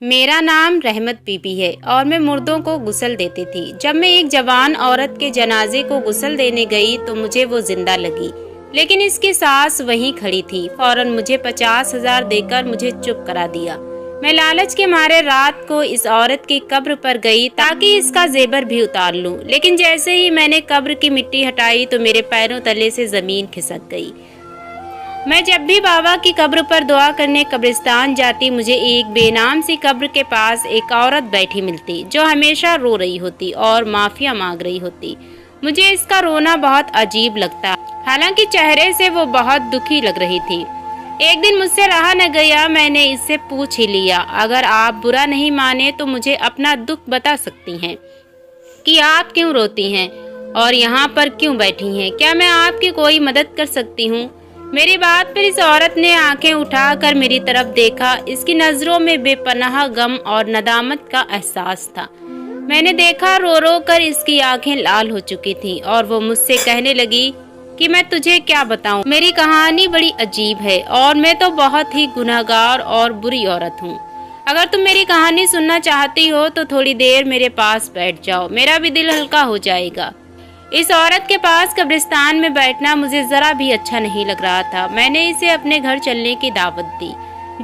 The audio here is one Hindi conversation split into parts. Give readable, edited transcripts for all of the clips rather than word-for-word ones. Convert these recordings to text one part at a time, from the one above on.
मेरा नाम रहमत बीबी है और मैं मुर्दों को गुस्ल देती थी। जब मैं एक जवान औरत के जनाजे को गुस्ल देने गई तो मुझे वो जिंदा लगी, लेकिन इसकी सास वहीं खड़ी थी। फौरन मुझे 50,000 देकर मुझे चुप करा दिया। मैं लालच के मारे रात को इस औरत की कब्र पर गई ताकि इसका जेबर भी उतार लूं, लेकिन जैसे ही मैंने कब्र की मिट्टी हटाई तो मेरे पैरों तले से जमीन खिसक गई। मैं जब भी बाबा की कब्र पर दुआ करने कब्रिस्तान जाती, मुझे एक बेनाम सी कब्र के पास एक औरत बैठी मिलती जो हमेशा रो रही होती और माफिया मांग रही होती। मुझे इसका रोना बहुत अजीब लगता, हालांकि चेहरे से वो बहुत दुखी लग रही थी। एक दिन मुझसे रहा न गया, मैंने इससे पूछ ही लिया, अगर आप बुरा नहीं माने तो मुझे अपना दुख बता सकती हैं कि आप क्यों रोती हैं और यहाँ पर क्यों बैठी हैं? क्या मैं आपकी कोई मदद कर सकती हूँ? मेरी बात पर इस औरत ने आंखें उठाकर मेरी तरफ देखा। इसकी नजरों में बेपनाह गम और नदामत का एहसास था। मैंने देखा रो रो कर इसकी आंखें लाल हो चुकी थी और वो मुझसे कहने लगी कि मैं तुझे क्या बताऊं, मेरी कहानी बड़ी अजीब है और मैं तो बहुत ही गुनहगार और बुरी औरत हूँ। अगर तुम मेरी कहानी सुनना चाहती हो तो थोड़ी देर मेरे पास बैठ जाओ, मेरा भी दिल हल्का हो जाएगा। इस औरत के पास कब्रिस्तान में बैठना मुझे जरा भी अच्छा नहीं लग रहा था। मैंने इसे अपने घर चलने की दावत दी,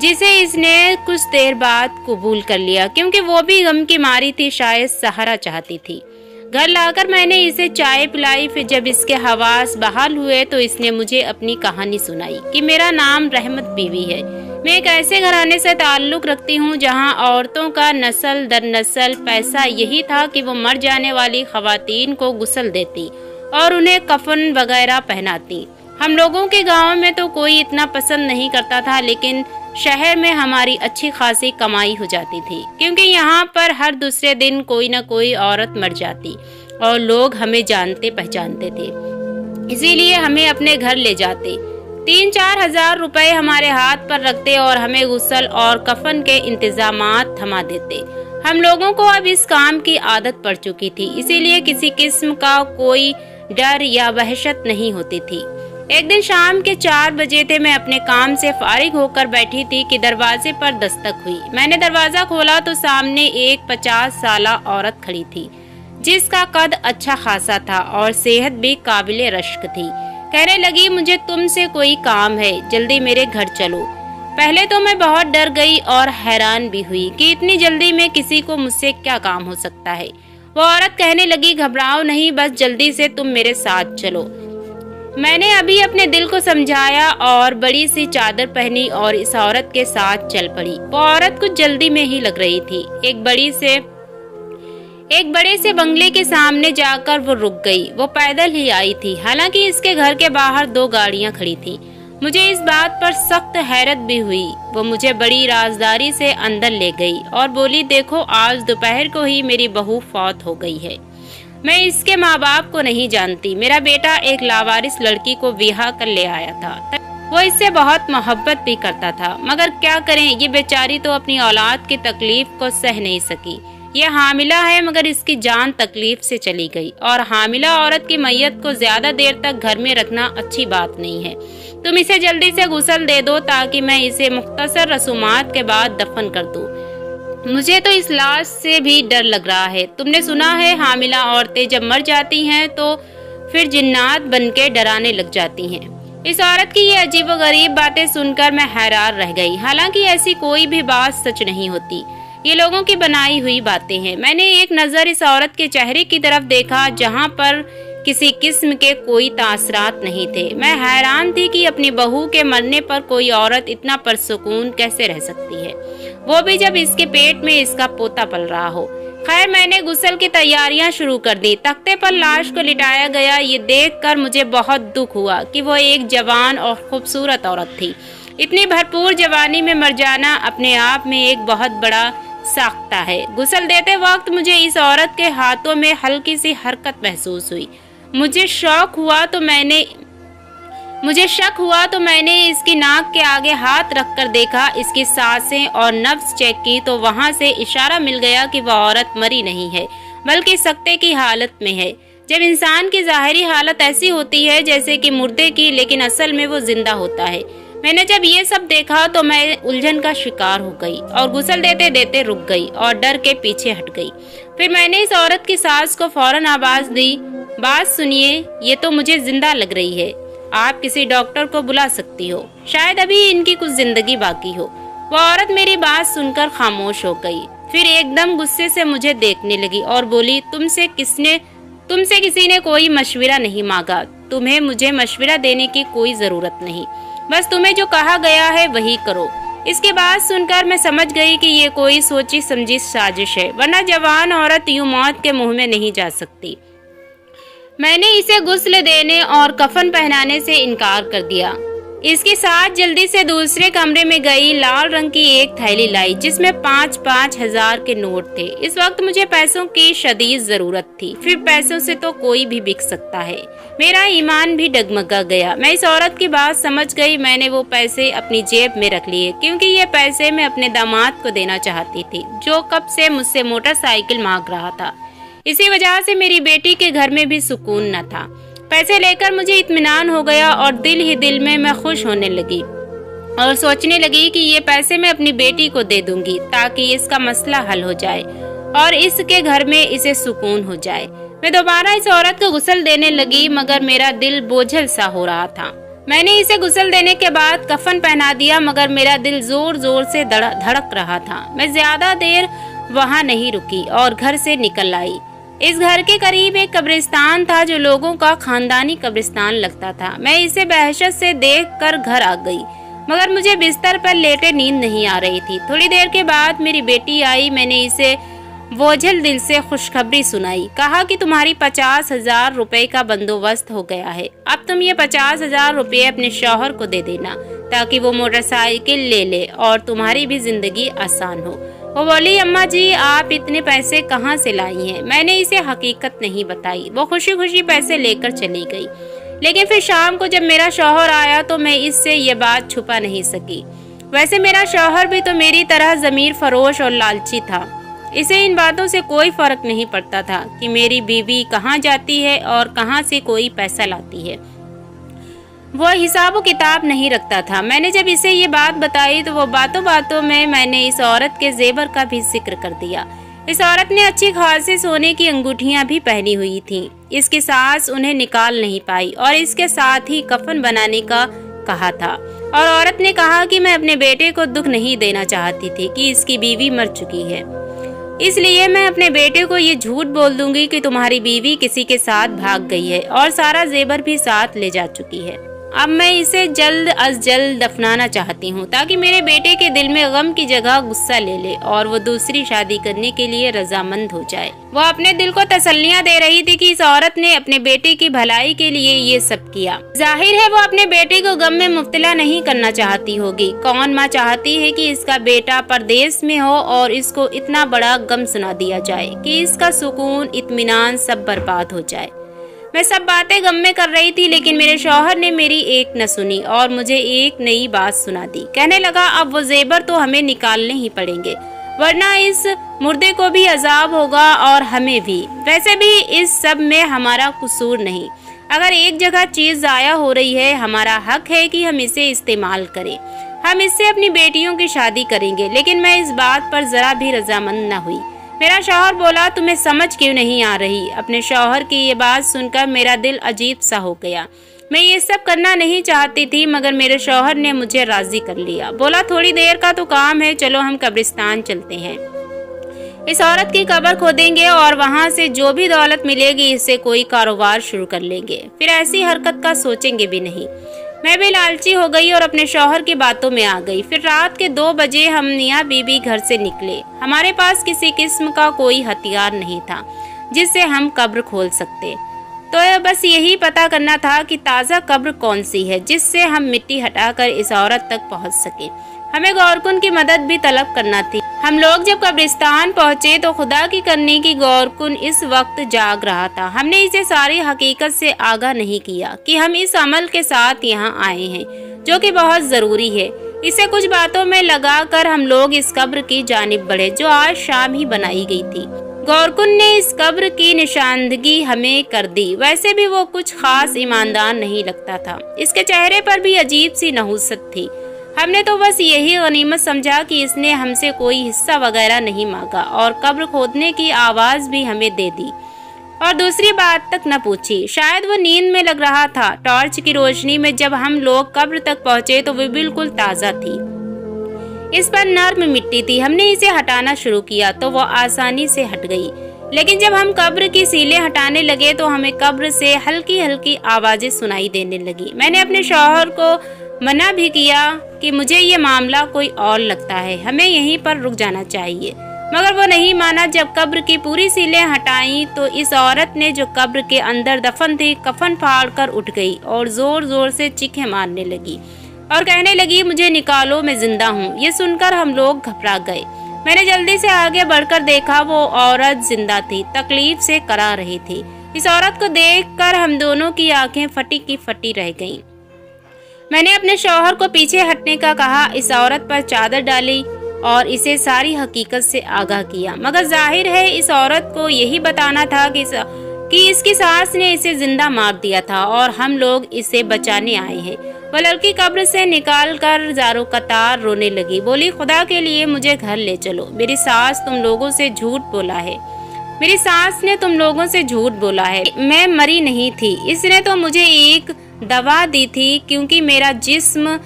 जिसे इसने कुछ देर बाद कबूल कर लिया, क्योंकि वो भी गम की मारी थी, शायद सहारा चाहती थी। घर लाकर मैंने इसे चाय पिलाई। फिर जब इसके हवास बहाल हुए तो इसने मुझे अपनी कहानी सुनाई कि मेरा नाम रहमत बीवी है। मैं एक ऐसे घराने से ताल्लुक रखती हूँ जहाँ औरतों का नस्ल दर नस्ल पैसा यही था कि वो मर जाने वाली खवातीन को गुस्ल देती और उन्हें कफन वगैरह पहनाती। हम लोगों के गांव में तो कोई इतना पसंद नहीं करता था, लेकिन शहर में हमारी अच्छी खासी कमाई हो जाती थी, क्योंकि यहाँ पर हर दूसरे दिन कोई न कोई औरत मर जाती और लोग हमें जानते पहचानते थे, इसीलिए हमें अपने घर ले जाते। 3-4 हजार रुपए हमारे हाथ पर रखते और हमें गुस्ल और कफन के इंतजामात थमा देते। हम लोगों को अब इस काम की आदत पड़ चुकी थी, इसीलिए किसी किस्म का कोई डर या वहशत नहीं होती थी। एक दिन शाम के 4 बजे थे। मैं अपने काम से फारिग होकर बैठी थी कि दरवाजे पर दस्तक हुई। मैंने दरवाजा खोला तो सामने एक 50 साला औरत खड़ी थी, जिसका कद अच्छा खासा था और सेहत भी काबिले रश्क थी। कहने लगी, मुझे तुमसे कोई काम है, जल्दी मेरे घर चलो। पहले तो मैं बहुत डर गई और हैरान भी हुई कि इतनी जल्दी में किसी को मुझसे क्या काम हो सकता है। वो औरत कहने लगी, घबराओ नहीं, बस जल्दी से तुम मेरे साथ चलो। मैंने अभी अपने दिल को समझाया और बड़ी सी चादर पहनी और इस औरत के साथ चल पड़ी। वो औरत कुछ जल्दी में ही लग रही थी। एक बड़े से बंगले के सामने जाकर वो रुक गई। वो पैदल ही आई थी, हालांकि इसके घर के बाहर 2 गाड़ियां खड़ी थी। मुझे इस बात पर सख्त हैरत भी हुई। वो मुझे बड़ी राजदारी से अंदर ले गई और बोली, देखो, आज दोपहर को ही मेरी बहू फौत हो गई है। मैं इसके माँ बाप को नहीं जानती। मेरा बेटा एक लावारिस लड़की को विवाह कर ले आया था। वो इससे बहुत मोहब्बत भी करता था, मगर क्या करें, ये बेचारी तो अपनी औलाद की तकलीफ को सह नहीं सकी। ये हामिला है, मगर इसकी जान तकलीफ से चली गई और हामिला औरत की मैयत को ज्यादा देर तक घर में रखना अच्छी बात नहीं है। तुम इसे जल्दी से गुस्ल दे दो ताकि मैं इसे मुख्तसर रसूमात के बाद दफन कर दूं। मुझे तो इस लाश से भी डर लग रहा है। तुमने सुना है, हामिला औरतें जब मर जाती हैं तो फिर जिन्नात बनके डराने लग जाती हैं। इस औरत की ये अजीब व गरीब बातें सुनकर मैं हैरान रह गई। हालांकि ऐसी कोई भी बात सच नहीं होती, ये लोगों की बनाई हुई बातें हैं। मैंने एक नजर इस औरत के चेहरे की तरफ देखा, जहाँ पर किसी किस्म के कोई तासरात नहीं थे। मैं हैरान थी कि अपनी बहू के मरने पर कोई औरत इतना परसुकून कैसे रह सकती है, वो भी जब इसके पेट में इसका पोता पल रहा हो। खैर, मैंने गुस्ल की तैयारियां शुरू कर दी। तख्ते पर लाश को लिटाया गया। ये देखकर मुझे बहुत दुख हुआ कि वो एक जवान और खूबसूरत औरत थी। इतनी भरपूर जवानी में मर जाना अपने आप में एक बहुत बड़ा साख्ता है। गुस्ल देते वक्त मुझे इस औरत के हाथों में हल्की सी हरकत महसूस हुई। मुझे शक हुआ तो मैंने इसकी नाक के आगे हाथ रखकर देखा। इसकी सांसें और नब्ज चेक की तो वहां से इशारा मिल गया कि वह औरत मरी नहीं है, बल्कि सकते की हालत में है। जब इंसान की ज़ाहिरी हालत ऐसी होती है जैसे कि मुर्दे की, लेकिन असल में वो जिंदा होता है। मैंने जब ये सब देखा तो मैं उलझन का शिकार हो गई और गुस्ल देते देते रुक गई और डर के पीछे हट गई। फिर मैंने इस औरत की सास को फौरन आवाज दी, बात सुनिए, ये तो मुझे जिंदा लग रही है, आप किसी डॉक्टर को बुला सकती हो, शायद अभी इनकी कुछ जिंदगी बाकी हो। वह औरत मेरी बात सुनकर खामोश हो गई, फिर एकदम गुस्से से मुझे देखने लगी और बोली, तुमसे किसी ने कोई मशविरा नहीं मांगा, तुम्हें मुझे मशविरा देने की कोई जरूरत नहीं, बस तुम्हें जो कहा गया है वही करो। इसके बाद सुनकर मैं समझ गई कि ये कोई सोची समझी साजिश है, वरना जवान औरत यूं मौत के मुंह में नहीं जा सकती। मैंने इसे गुस्ल देने और कफन पहनाने से इनकार कर दिया। इसके साथ जल्दी से दूसरे कमरे में गई, लाल रंग की एक थैली लाई जिसमें 5-5 हजार के नोट थे। इस वक्त मुझे पैसों की शदीद जरूरत थी, फिर पैसों से तो कोई भी बिक सकता है। मेरा ईमान भी डगमगा गया। मैं इस औरत की बात समझ गई। मैंने वो पैसे अपनी जेब में रख लिए, क्योंकि ये पैसे मैं अपने दामाद को देना चाहती थी, जो कब से मुझसे मोटरसाइकिल मांग रहा था। इसी वजह से मेरी बेटी के घर में भी सुकून न था। पैसे लेकर मुझे इत्मीनान हो गया और दिल ही दिल में मैं खुश होने लगी और सोचने लगी कि ये पैसे मैं अपनी बेटी को दे दूंगी ताकि इसका मसला हल हो जाए और इसके घर में इसे सुकून हो जाए। मैं दोबारा इस औरत को गुस्ल देने लगी, मगर मेरा दिल बोझल सा हो रहा था। मैंने इसे गुस्ल देने के बाद कफन पहना दिया, मगर मेरा दिल जोर जोर से धड़क रहा था। मैं ज्यादा देर वहाँ नहीं रुकी और घर से निकल आई। इस घर के करीब एक कब्रिस्तान था जो लोगों का खानदानी कब्रिस्तान लगता था। मैं इसे बहशत से देखकर घर आ गई, मगर मुझे बिस्तर पर लेटे नींद नहीं आ रही थी। थोड़ी देर के बाद मेरी बेटी आई। मैंने इसे बोझल दिल से खुशखबरी सुनाई, कहा कि तुम्हारी 50,000 रुपए का बंदोबस्त हो गया है। अब तुम ये 50,000 रुपए अपने शौहर को दे देना ताकि वो मोटरसाइकिल ले ले और तुम्हारी भी जिंदगी आसान हो। वो बोली, अम्मा जी आप इतने पैसे कहाँ से लाई हैं? मैंने इसे हकीकत नहीं बताई। वो खुशी खुशी पैसे लेकर चली गई। लेकिन फिर शाम को जब मेरा शौहर आया तो मैं इससे ये बात छुपा नहीं सकी। वैसे मेरा शौहर भी तो मेरी तरह ज़मीर फरोश और लालची था। इसे इन बातों से कोई फर्क नहीं पड़ता था कि मेरी बीवी कहाँ जाती है और कहाँ से कोई पैसा लाती है। वो हिसाब किताब नहीं रखता था। मैंने जब इसे ये बात बताई तो वो बातों बातों में मैंने इस औरत के जेबर का भी जिक्र कर दिया। इस औरत ने अच्छी खासी सोने की अंगूठियां भी पहनी हुई थीं। इसकी सास उन्हें निकाल नहीं पाई और इसके साथ ही कफन बनाने का कहा था। और औरत ने कहा कि मैं अपने बेटे को दुख नहीं देना चाहती थी कि इसकी बीवी मर चुकी है, इसलिए मैं अपने बेटे को ये झूठ बोल दूंगी कि तुम्हारी बीवी किसी के साथ भाग गई है और सारा जेबर भी साथ ले जा चुकी है। अब मैं इसे जल्द अज जल्द दफनाना चाहती हूँ ताकि मेरे बेटे के दिल में गम की जगह गुस्सा ले ले और वो दूसरी शादी करने के लिए रजामंद हो जाए। वो अपने दिल को तसल्लियाँ दे रही थी कि इस औरत ने अपने बेटे की भलाई के लिए ये सब किया। जाहिर है वो अपने बेटे को गम में मुब्तला नहीं करना चाहती होगी। कौन माँ चाहती है कि इसका बेटा परदेश में हो और इसको इतना बड़ा गम सुना दिया जाए कि इसका सुकून इत्मीनान सब बर्बाद हो जाए। मैं सब बातें गम में कर रही थी, लेकिन मेरे शौहर ने मेरी एक न सुनी और मुझे एक नई बात सुना दी। कहने लगा, अब वो जेबर तो हमें निकालने ही पड़ेंगे, वरना इस मुर्दे को भी अजाब होगा और हमें भी। वैसे भी इस सब में हमारा कसूर नहीं। अगर एक जगह चीज जाया हो रही है, हमारा हक है कि हम इसे इस्तेमाल करें। हम इससे अपनी बेटियों की शादी करेंगे। लेकिन मैं इस बात पर जरा भी रजामंद न हुई। मेरा शौहर बोला, तुम्हें समझ क्यों नहीं आ रही? अपने शौहर की ये बात सुनकर मेरा दिल अजीब सा हो गया। मैं ये सब करना नहीं चाहती थी, मगर मेरे शौहर ने मुझे राजी कर लिया। बोला, थोड़ी देर का तो काम है, चलो हम कब्रिस्तान चलते हैं। इस औरत की कब्र खोदेंगे और वहाँ से जो भी दौलत मिलेगी इससे कोई कारोबार शुरू कर लेंगे, फिर ऐसी हरकत का सोचेंगे भी नहीं। मैं भी लालची हो गई और अपने शौहर की बातों में आ गई। फिर रात के 2 बजे हम मियां बीबी घर से निकले। हमारे पास किसी किस्म का कोई हथियार नहीं था जिससे हम कब्र खोल सकते, तो बस यही पता करना था कि ताज़ा कब्र कौन सी है जिससे हम मिट्टी हटाकर इस औरत तक पहुंच सके। हमें गौरकुन की मदद भी तलब करना थी। हम लोग जब कब्रिस्तान पहुंचे तो खुदा की करनी की गौरकुन इस वक्त जाग रहा था। हमने इसे सारी हकीकत से आगाह नहीं किया कि हम इस अमल के साथ यहाँ आए हैं, जो कि बहुत जरूरी है। इसे कुछ बातों में लगाकर हम लोग इस कब्र की जानिब बढ़े जो आज शाम ही बनाई गई थी। गौरकुन ने इस कब्र की निशानदगी हमें कर दी। वैसे भी वो कुछ खास ईमानदार नहीं लगता था। इसके चेहरे पर भी अजीब सी नहुसत थी। हमने तो बस यही गनीमत समझा कि इसने हमसे कोई हिस्सा वगैरह नहीं मांगा और कब्र खोदने की आवाज भी हमें दे दी और दूसरी बात तक न पूछी। शायद वो नींद में लग रहा था। टॉर्च की रोशनी में जब हम लोग कब्र तक पहुंचे तो वो बिल्कुल ताजा थी। इस पर नर्म मिट्टी थी। हमने इसे हटाना शुरू किया तो वो आसानी से हट गई, लेकिन जब हम कब्र की सीलें हटाने लगे तो हमें कब्र से हल्की हल्की आवाजें सुनाई देने लगी। मैंने अपने शौहर को मना भी किया कि मुझे ये मामला कोई और लगता है, हमें यहीं पर रुक जाना चाहिए, मगर वो नहीं माना। जब कब्र की पूरी सीलें हटाई तो इस औरत ने जो कब्र के अंदर दफन थी कफन फाड़ कर उठ गई और जोर जोर से चीखें मारने लगी और कहने लगी, मुझे निकालो, मैं जिंदा हूँ। ये सुनकर हम लोग घबरा गए। मैंने जल्दी से आगे बढ़कर देखा, वो औरत जिंदा थी, तकलीफ से करा रही थी। इस औरत को देखकर हम दोनों की आंखें फटी की फटी रह गईं। मैंने अपने शौहर को पीछे हटने का कहा, इस औरत पर चादर डाली और इसे सारी हकीकत से आगाह किया, मगर जाहिर है इस औरत को यही बताना था कि इसकी सास ने इसे जिंदा मार दिया था और हम लोग इसे बचाने आए हैं। वह लड़की कब्र से निकालकर जारो कतार रोने लगी, बोली, खुदा के लिए मुझे घर ले चलो, मेरी सास तुम लोगों से झूठ बोला है, मेरी सास ने तुम लोगों से झूठ बोला है, मैं मरी नहीं थी, इसने तो मुझे एक दवा दी थी क्योंकि मेरा जिस्म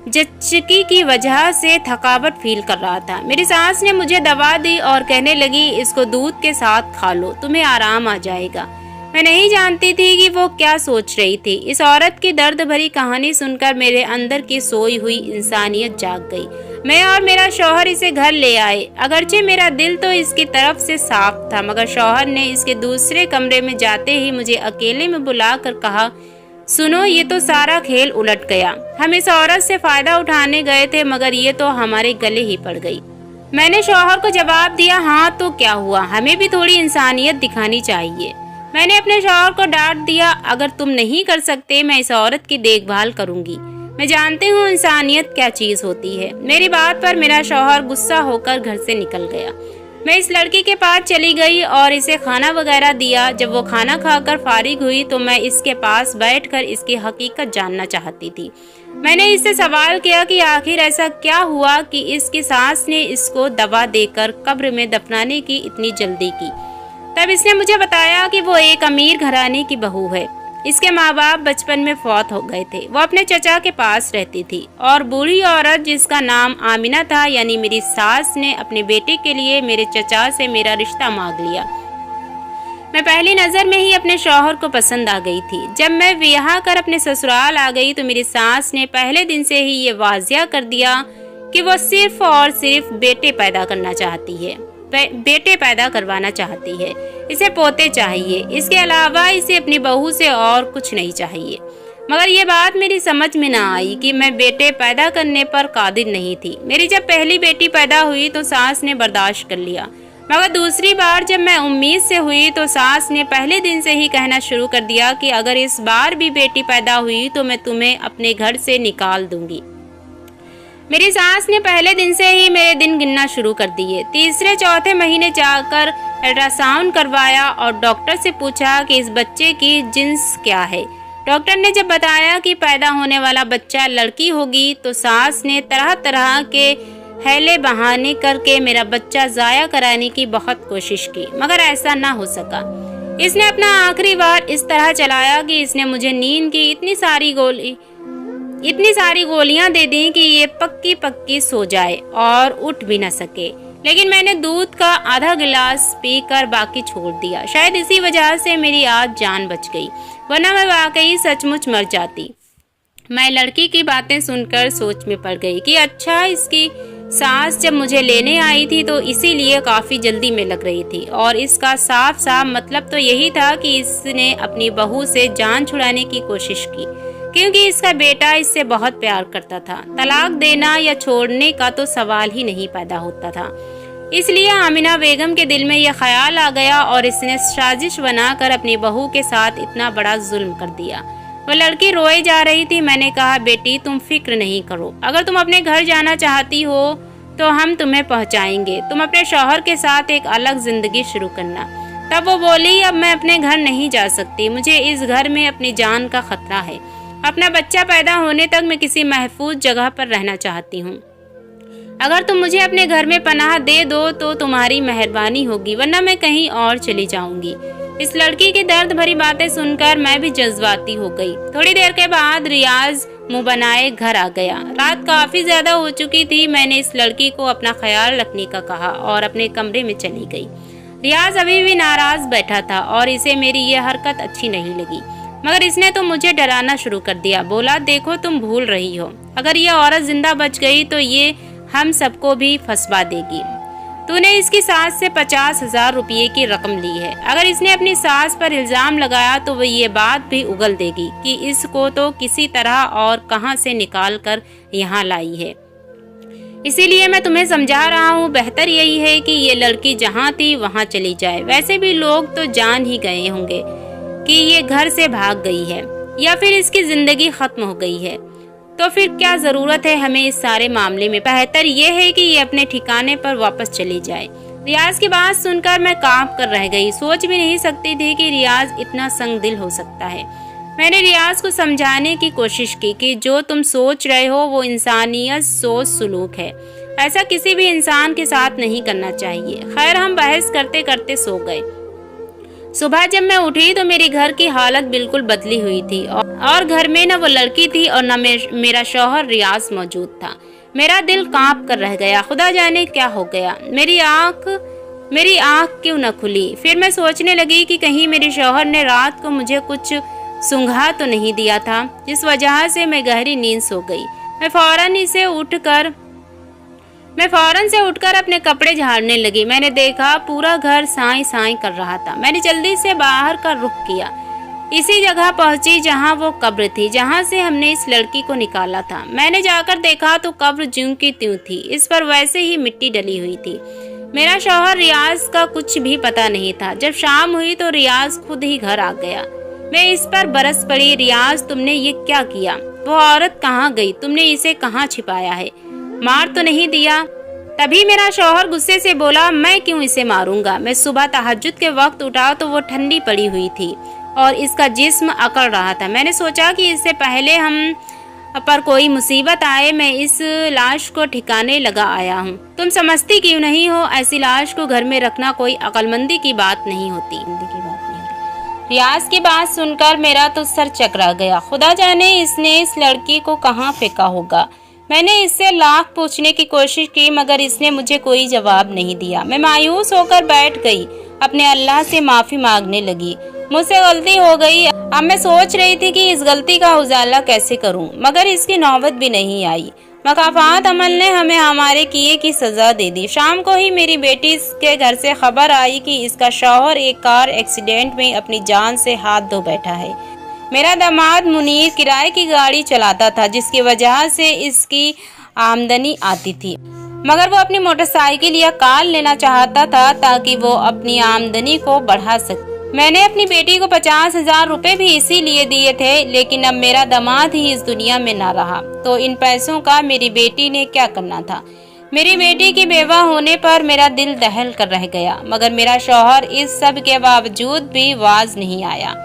जच्चकी की वजह से थकावट फील कर रहा था। मेरी सास ने मुझे दवा दी और कहने लगी, इसको दूध के साथ खा लो, तुम्हें आराम आ जाएगा। मैं नहीं जानती थी कि वो क्या सोच रही थी। इस औरत की दर्द भरी कहानी सुनकर मेरे अंदर की सोई हुई इंसानियत जाग गई। मैं और मेरा शौहर इसे घर ले आए। अगरचे मेरा दिल तो इसकी तरफ से साफ था, मगर शौहर ने इसके दूसरे कमरे में जाते ही मुझे अकेले में बुलाकर कहा, सुनो, ये तो सारा खेल उलट गया। हम इस औरत से फायदा उठाने गए थे, मगर ये तो हमारे गले ही पड़ गई। मैंने शौहर को जवाब दिया, हाँ तो क्या हुआ, हमें भी थोड़ी इंसानियत दिखानी चाहिए। मैंने अपने शौहर को डांट दिया, अगर तुम नहीं कर सकते मैं इस औरत की देखभाल करूंगी। मैं जानती हूँ इंसानियत क्या चीज होती है। मेरी बात पर मेरा शौहर गुस्सा होकर घर से निकल गया। मैं इस लड़की के पास चली गई और इसे खाना वगैरह दिया। जब वो खाना खाकर फारिग हुई तो मैं इसके पास बैठकर इसकी हकीकत जानना चाहती थी। मैंने इससे सवाल किया कि आखिर ऐसा क्या हुआ कि इसकी सास ने इसको दवा देकर कब्र में दफनाने की इतनी जल्दी की। तब इसने मुझे बताया कि वो एक अमीर घराने की बहू है। इसके माँ बाप बचपन में फौत हो गए थे। वो अपने चचा के पास रहती थी और बूढ़ी औरत जिसका नाम आमिना था, यानी मेरी सास ने अपने बेटे के लिए मेरे चचा से मेरा रिश्ता मांग लिया। मैं पहली नजर में ही अपने शौहर को पसंद आ गई थी। जब मैं ब्याह कर अपने ससुराल आ गई तो मेरी सास ने पहले दिन से ही ये वाजिया कर दिया कि वो सिर्फ और सिर्फ बेटे पैदा करना चाहती है, बेटे पैदा करवाना चाहती है। इसे पोते चाहिए, इसके अलावा इसे अपनी बहू से और कुछ नहीं चाहिए। मगर ये बात मेरी समझ में ना आई कि मैं बेटे पैदा करने पर कादिर नहीं थी। मेरी जब पहली बेटी पैदा हुई तो सास ने बर्दाश्त कर लिया, मगर दूसरी बार जब मैं उम्मीद से हुई तो सास ने पहले दिन से ही कहना शुरू कर दिया कि अगर इस बार भी बेटी पैदा हुई तो मैं तुम्हें अपने घर से निकाल दूंगी। मेरी सास ने पहले दिन से ही मेरे दिन गिनना शुरू कर दिए। तीसरे चौथे महीने जाकर अल्ट्रासाउंड करवाया और डॉक्टर से पूछा कि इस बच्चे की जिन्स क्या है। डॉक्टर ने जब बताया कि पैदा होने वाला बच्चा लड़की होगी तो सास ने तरह तरह के हैले बहाने करके मेरा बच्चा जाया कराने की बहुत कोशिश की, मगर ऐसा ना हो सका। इसने अपना आखिरी बार इस तरह चलाया कि इसने मुझे नींद की इतनी सारी गोलियां दे दी कि ये पक्की पक्की सो जाए और उठ भी न सके। लेकिन मैंने दूध का आधा गिलास पीकर बाकी छोड़ दिया। शायद इसी वजह से मेरी आज जान बच गई, वरना मैं वाकई सचमुच मर जाती। मैं लड़की की बातें सुनकर सोच में पड़ गई कि अच्छा, इसकी सास जब मुझे लेने आई थी तो इसीलिए काफी जल्दी में लग रही थी, और इसका साफ साफ मतलब तो यही था कि इसने अपनी बहू से जान छुड़ाने की कोशिश की, क्योंकि इसका बेटा इससे बहुत प्यार करता था। तलाक देना या छोड़ने का तो सवाल ही नहीं पैदा होता था। इसलिए आमिना बेगम के दिल में यह ख्याल आ गया और इसने साजिश बनाकर अपनी बहू के साथ इतना बड़ा जुल्म कर दिया। वह लड़की रोए जा रही थी। मैंने कहा, बेटी तुम फिक्र नहीं करो, अगर तुम अपने घर जाना चाहती हो तो हम तुम्हें पहुंचाएंगे। तुम अपने शौहर के साथ एक अलग जिंदगी शुरू करना। तब वो बोली, अब मैं अपने घर नहीं जा सकती, मुझे इस घर में अपनी जान का खतरा है। अपना बच्चा पैदा होने तक मैं किसी महफूज जगह पर रहना चाहती हूँ। अगर तुम मुझे अपने घर में पनाह दे दो तो तुम्हारी मेहरबानी होगी, वरना मैं कहीं और चली जाऊंगी। इस लड़की की दर्द भरी बातें सुनकर मैं भी जज्बाती हो गई। थोड़ी देर के बाद रियाज मुंह बनाए घर आ गया। रात काफी ज्यादा हो चुकी थी। मैंने इस लड़की को अपना ख्याल रखने का कहा और अपने कमरे में चली गई। रियाज अभी भी नाराज बैठा था और इसे मेरी ये हरकत अच्छी नहीं लगी, मगर इसने तो मुझे डराना शुरू कर दिया। बोला, देखो तुम भूल रही हो, अगर ये औरत जिंदा बच गई तो ये हम सबको भी फंसवा देगी। तूने इसकी सास से 50,000 रुपये की रकम ली है। अगर इसने अपनी सास पर इल्जाम लगाया तो वह ये बात भी उगल देगी कि इसको तो किसी तरह और कहां से निकाल कर यहाँ लाई है। इसीलिए मैं तुम्हें समझा रहा हूँ, बेहतर यही है कि ये लड़की जहाँ थी वहाँ चली जाए। वैसे भी लोग तो जान ही गए होंगे कि ये घर से भाग गई है या फिर इसकी जिंदगी खत्म हो गई है। तो फिर क्या जरूरत है हमें इस सारे मामले में? बेहतर ये है कि ये अपने ठिकाने पर वापस चली जाए। रियाज की बात सुनकर मैं कांप कर रह गई। सोच भी नहीं सकती थी कि रियाज इतना संगदिल हो सकता है। मैंने रियाज को समझाने की कोशिश की कि जो तुम सोच रहे हो वो इंसानियत सोच सुलूक है, ऐसा किसी भी इंसान के साथ नहीं करना चाहिए। खैर, हम बहस करते करते सो गए। सुबह जब मैं उठी तो मेरे घर की हालत बिल्कुल बदली हुई थी और घर में न वो लड़की थी और न मेरा शौहर रियाज मौजूद था। मेरा दिल कांप कर रह गया। खुदा जाने क्या हो गया। मेरी आंख क्यों न खुली। फिर मैं सोचने लगी कि कहीं मेरे शौहर ने रात को मुझे कुछ सूंघा तो नहीं दिया था, जिस वजह से मैं गहरी नींद सो गई। मैं फौरन से उठकर अपने कपड़े झाड़ने लगी। मैंने देखा पूरा घर साई साई कर रहा था। मैंने जल्दी से बाहर का रुख किया। इसी जगह पहुंची जहां वो कब्र थी जहां से हमने इस लड़की को निकाला था। मैंने जाकर देखा तो कब्र ज्यों की त्यों थी, इस पर वैसे ही मिट्टी डली हुई थी। मेरा शौहर रियाज का कुछ भी पता नहीं था। जब शाम हुई तो रियाज खुद ही घर आ गया। मैं इस पर बरस पड़ी, रियाज तुमने ये क्या किया? वो औरत कहाँ गई? तुमने इसे कहाँ छिपाया है? मार तो नहीं दिया? तभी मेरा शौहर गुस्से से बोला, मैं क्यों इसे मारूंगा? मैं सुबह तहज्जुद के वक्त उठा तो वो ठंडी पड़ी हुई थी और इसका जिस्म अकड़ रहा था। मैंने सोचा कि इससे पहले हम पर कोई मुसीबत आए मैं इस लाश को ठिकाने लगा आया हूँ। तुम समझती क्यों नहीं हो? ऐसी लाश को घर में रखना कोई अक्लमंदी की बात नहीं होती। रियाज की बात सुनकर मेरा तो सर चकरा गया। खुदा जाने इसने इस लड़की को कहाँ फेंका होगा। मैंने इससे लाख पूछने की कोशिश की मगर इसने मुझे कोई जवाब नहीं दिया। मैं मायूस होकर बैठ गई, अपने अल्लाह से माफी मांगने लगी। मुझसे गलती हो गई। अब मैं सोच रही थी कि इस गलती का उजाला कैसे करूं, मगर इसकी नौबत भी नहीं आई। मकाफात अमल ने हमें हमारे किए की सजा दे दी। शाम को ही मेरी बेटी के घर से खबर आई कि इसका शौहर एक कार एक्सीडेंट में अपनी जान से हाथ धो बैठा है। मेरा दामाद मुनीर किराए की गाड़ी चलाता था, जिसकी वजह से इसकी आमदनी आती थी, मगर वो अपनी मोटरसाइकिल या कार लेना चाहता था ताकि वो अपनी आमदनी को बढ़ा सके। मैंने अपनी बेटी को 50,000 रुपए भी इसीलिए दिए थे, लेकिन अब मेरा दामाद ही इस दुनिया में ना रहा तो इन पैसों का मेरी बेटी ने क्या करना था। मेरी बेटी की बेवा होने पर मेरा दिल दहल कर रह गया, मगर मेरा शौहर इस सब के बावजूद भी वाज नहीं आया।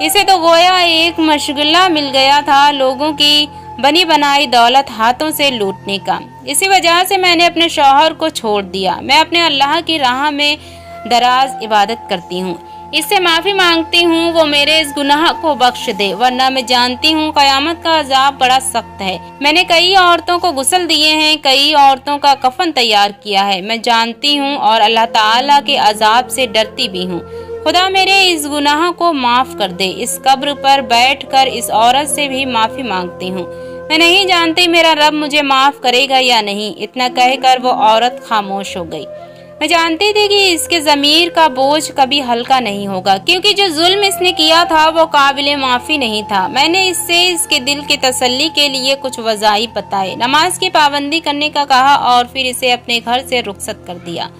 इसे तो गोया एक मशगला मिल गया था लोगों की बनी बनाई दौलत हाथों से लूटने का। इसी वजह से मैंने अपने शौहर को छोड़ दिया। मैं अपने अल्लाह की राह में दराज इबादत करती हूँ, इससे माफी मांगती हूँ वो मेरे इस गुनाह को बख्श दे, वरना मैं जानती हूँ कयामत का अजाब बड़ा सख्त है। मैंने कई औरतों को गुस्ल दिए हैं, कई औरतों का कफन तैयार किया है, मैं जानती हूँ और अल्लाह ताला के अजाब से डरती भी हूँ। खुदा मेरे इस गुनाह को माफ कर दे। इस कब्र पर बैठकर इस औरत से भी माफी मांगती हूँ। मैं नहीं जानती मेरा रब मुझे माफ करेगा या नहीं। इतना कहकर वो औरत खामोश हो गई। मैं जानती थी कि इसके ज़मीर का बोझ कभी हल्का नहीं होगा, क्योंकि जो जुल्म इसने किया था वो काबिल माफ़ी नहीं था। मैंने इससे इसके दिल की तसल्ली के लिए कुछ वज़ाइफ बताए, नमाज की पाबंदी करने का कहा और फिर इसे अपने घर से रुखसत कर दिया।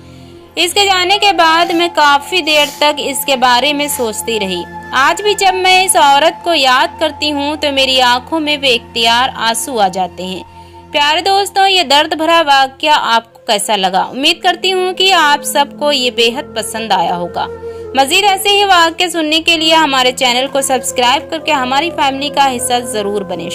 इसके जाने के बाद मैं काफ़ी देर तक इसके बारे में सोचती रही। आज भी जब मैं इस औरत को याद करती हूँ तो मेरी आंखों में बेइख्तियार आंसू आ जाते हैं। प्यारे दोस्तों, ये दर्द भरा वाकया आपको कैसा लगा? उम्मीद करती हूँ कि आप सबको ये बेहद पसंद आया होगा। मजीद ऐसे ही वाकये सुनने के लिए हमारे चैनल को सब्सक्राइब करके हमारी फैमिली का हिस्सा जरूर बने।